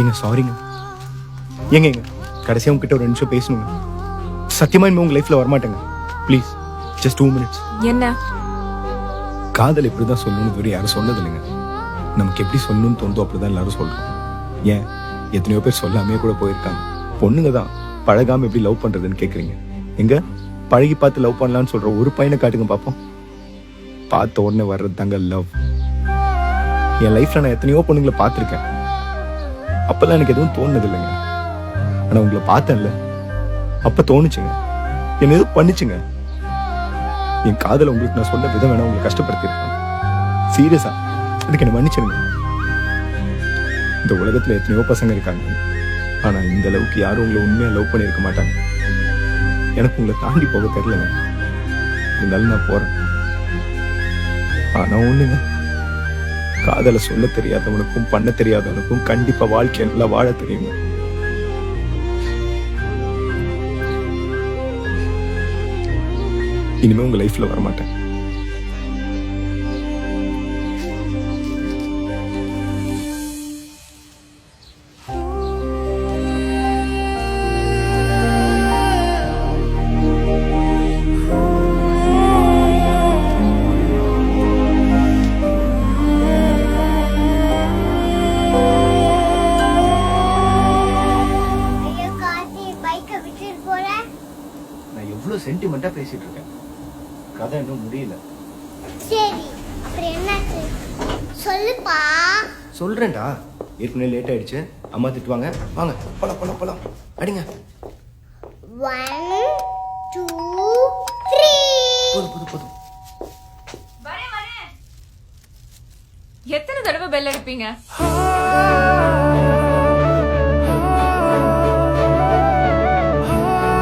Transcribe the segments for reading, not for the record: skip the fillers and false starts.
ஏங்க சாரிங்க. ஏங்க கடைசியாக உங்ககிட்ட ஒரு 2 நிமிஷம் பேசணுங்க. சத்தியமா இனிமே உங்க லைஃப்ல வரமாட்டேங்க. Please just 2 minutes. என்ன காதல் எப்படிதான் சொல்லணும்னு இதுவரை யாரும் சொன்னது இல்லைங்க. நமக்கு எப்படி சொல்லணும்னு தோணுதோ அப்படிதான் எல்லாரும் சொல்றோம். ஏன் எத்தனையோ பேர் சொல்லாமே கூட போயிருக்காங்க. பொண்ணுங்க தான் பழகாம எப்படி லவ் பண்றதுன்னு கேக்குறீங்க. எங்க பழகி பார்த்து லவ் பண்ணலாம்னு சொல்ற ஒரு பையனை காட்டுங்க பார்ப்போம். பார்த்த உடனே வர்றது தாங்க லவ். என் லைஃப்ல நான் எத்தனையோ பொண்ணுங்களை பார்த்துருக்கேன். அப்பெல்லாம் எனக்கு எதுவும் தோணுது இல்லைங்க. ஆனா உங்களை பார்த்தேன்ல, அப்ப தோணுச்சுங்க. என்ன எதுவும் பண்ணிச்சுங்க. என் காதலை உங்களுக்கு நான் சொன்ன விதம் வேணா உங்களை கஷ்டப்படுத்திருக்கேன். சீரியஸா அதுக்கு என்ன மன்னிச்சிருங்க. இந்த உலகத்துல எத்தனையோ பசங்க இருக்காங்க. ஆனா இந்த அளவுக்கு யாரும் உங்களை உண்மையா லவ் பண்ணியிருக்க மாட்டாங்க. எனக்கு உங்களை தாண்டி போக தெரியலங்க. இருந்தாலும் நான் போறேன். ஆனா ஒண்ணுங்க, காதலை சொல்ல தெரியாதவனுக்கும் பண்ண தெரியாதவனுக்கும் கண்டிப்பா வாழ்க்கை நல்லா வாழ தெரியுங்க. இனிமே உங்க லைஃப்ல வரமாட்டேன். நான் எவ்வளவு சென்டிமெண்டா பேசிட்டு இருக்கேன். கதை இன்னும் முடியல. சரி, அப்புறம் என்னாச்சு சொல்லுப்பா. சொல்றேன்டா. ஏற்கனவே லேட் ஆயிடுச்சு. அம்மா திட்டுவாங்க. வாங்க போலாம் போலாம் போலாம். அடிங்க. 1 2 3. போதும். வரேன். எத்தனை தடவை பெல் அடிப்பீங்க?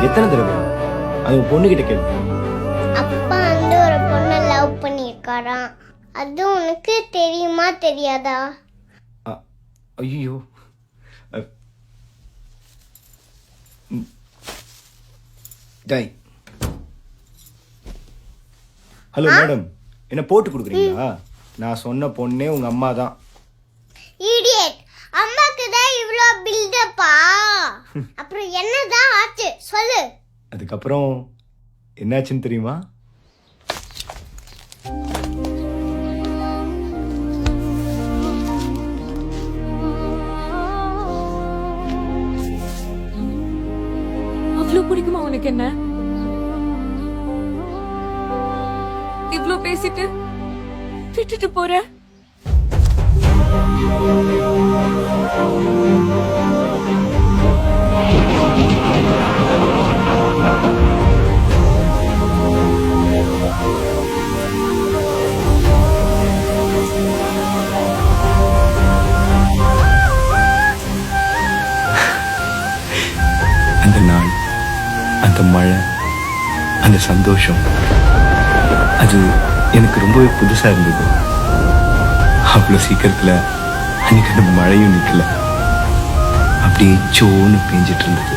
எத்தனை தடவை? அது பொண்ணு கிட்ட கேளு. அப்பா வந்து ஒரு பொண்ணை லவ் பண்ணியிருக்காராம். அது உனக்கு தெரியுமா தெரியாதா? ஐயோ, டேய். ஹலோ மேடம், என்ன போட்டு கொடுக்குறீங்களா? நான் சொன்ன பொண்ணே உங்க அம்மா தான். இடியட், அம்மாக்கு தான் இவ்ளோ பில்டப்பா. அப்புறம் என்னதான் ஆச்சு சொல்லு. அதுக்கப்புறம் என்னாச்சுன்னு தெரியுமா? அவ்வளவு பிடிக்குமா உனக்கு என்ன? இவ்ளோ பேசிட்டு விட்டுட்டு போற? அந்த நாள், அந்த மழை, அந்த சந்தோஷம், அது எனக்கு ரொம்பவே புதுசா இருந்தது. அவ்வளோ சீக்கிரத்துல அன்னைக்கு அந்த மழையும் நிக்கல. அப்படியே சோன்னு பெஞ்சிட்டு இருந்தது.